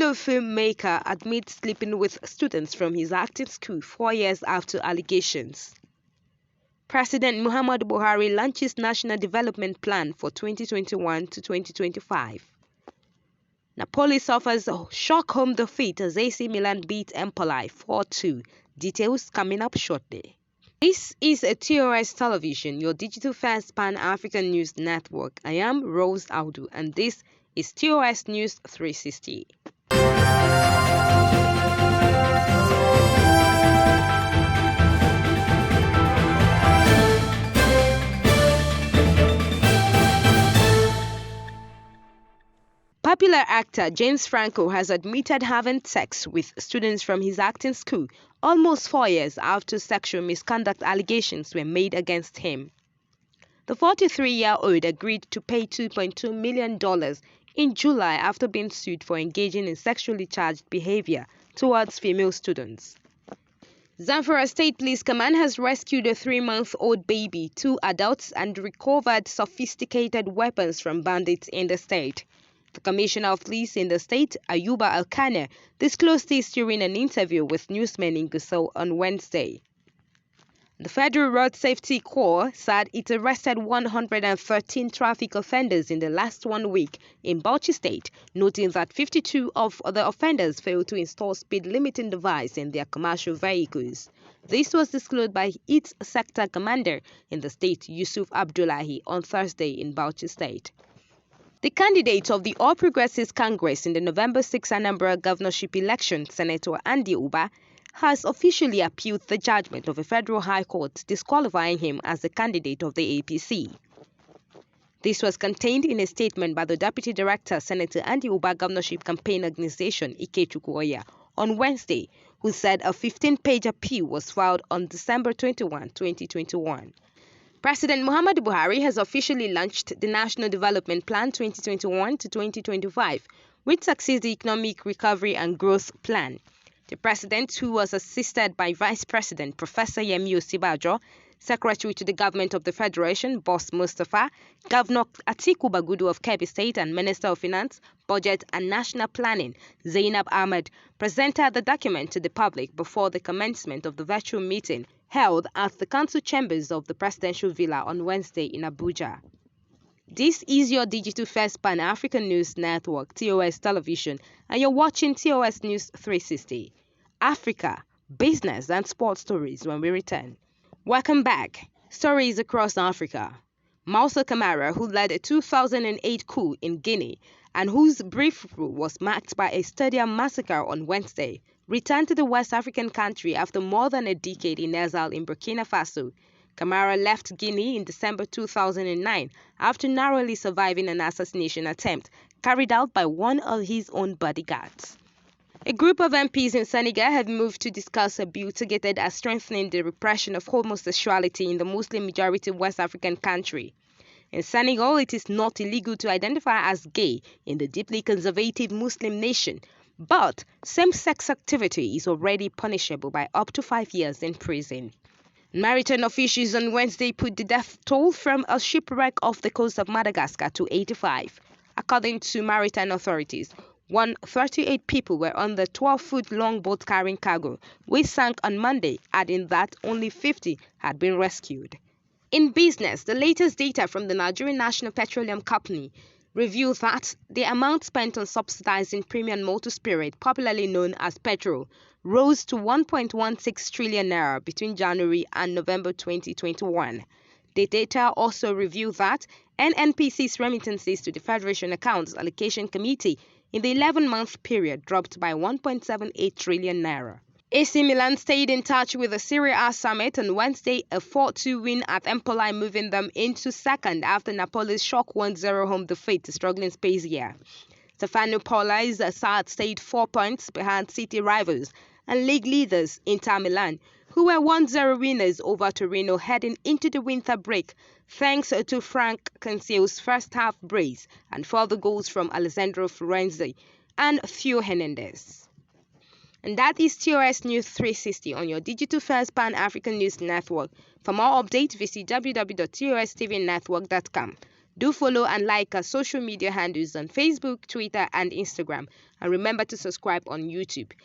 Bello filmmaker admits sleeping with students from his acting school 4 years after allegations. President Muhammadu Buhari launches National Development Plan for 2021 to 2025. Napoli suffers a shock home defeat as AC Milan beat Empoli 4-2. Details coming up shortly. This is a TOS Television, your digital first Pan-African news network. I am Rose Audu and this is TOS News 360. Popular actor James Franco has admitted having sex with students from his acting school almost 4 years after sexual misconduct allegations were made against him. The 43-year-old agreed to pay $2.2 million in July after being sued for engaging in sexually charged behavior towards female students. Zamfara State Police Command has rescued a 3-month-old baby, 2 adults, and recovered sophisticated weapons from bandits in the state. The Commissioner of Police in the state, Ayuba Alkane, disclosed this during an interview with newsmen in Gusau on Wednesday. The Federal Road Safety Corps said it arrested 113 traffic offenders in the last 1 week in Bauchi State, noting that 52 of the offenders failed to install speed-limiting device in their commercial vehicles. This was disclosed by its sector commander in the state, Yusuf Abdullahi, on Thursday in Bauchi State. The candidate of the All Progressives Congress in the November 6 Anambra governorship election, Senator Andy Uba, has officially appealed the judgment of a federal high court disqualifying him as the candidate of the APC. This was contained in a statement by the Deputy Director, Senator Andy Uba Governorship Campaign Organization, Ikechukwu Oya, on Wednesday, who said a 15-page appeal was filed on December 21, 2021. President Muhammadu Buhari has officially launched the National Development Plan 2021 to 2025, which succeeds the Economic Recovery and Growth Plan. The president, who was assisted by Vice President Professor Yemi Osibajo, Secretary to the Government of the Federation, Boss Mustafa, Governor Atiku Bagudu of Kebbi State, and Minister of Finance, Budget and National Planning, Zainab Ahmed, presented the document to the public before the commencement of the virtual meeting held at the council chambers of the Presidential Villa on Wednesday in Abuja. This is your digital first Pan-African News Network, TOS Television, and you're watching TOS News 360. Africa, business and sports stories when we return. Welcome back. Stories across Africa. Moussa Camara, who led a 2008 coup in Guinea and whose brief rule was marked by a stadium massacre on Wednesday, returned to the West African country after more than a decade in exile in Burkina Faso. Camara left Guinea in December 2009 after narrowly surviving an assassination attempt carried out by one of his own bodyguards. A group of MPs in Senegal have moved to discuss a bill targeted at strengthening the repression of homosexuality in the Muslim-majority West African country. In Senegal, it is not illegal to identify as gay in the deeply conservative Muslim nation, but same-sex activity is already punishable by up to 5 years in prison. Maritime officials on Wednesday put the death toll from a shipwreck off the coast of Madagascar to 85. According to maritime authorities, 138 people were on the 12-foot-long boat carrying cargo, which sank on Monday, adding that only 50 had been rescued. In business, the latest data from the Nigerian National Petroleum Company revealed that the amount spent on subsidizing premium motor spirit, popularly known as petrol, rose to 1.16 trillion naira between January and November 2021. The data also revealed that NNPC's remittances to the Federation Accounts Allocation Committee in the 11-month period dropped by 1.78 trillion naira. AC Milan stayed in touch with the Serie A summit on Wednesday, a 4-2 win at Empoli, moving them into second after Napoli's shock 1-0 home defeat to struggling Spezia. Stefano Poli's side stayed 4 points behind City rivals and league leaders Inter Milan, who were 1-0 winners over Torino heading into the winter break, thanks to Frank Canceo's first-half brace and further goals from Alessandro Florenzi and Theo Hernandez. And that is TOS News 360 on your digital first Pan-African News Network. For more updates, visit www.tostvnetwork.com. Do follow and like our social media handles on Facebook, Twitter, and Instagram. And remember to subscribe on YouTube.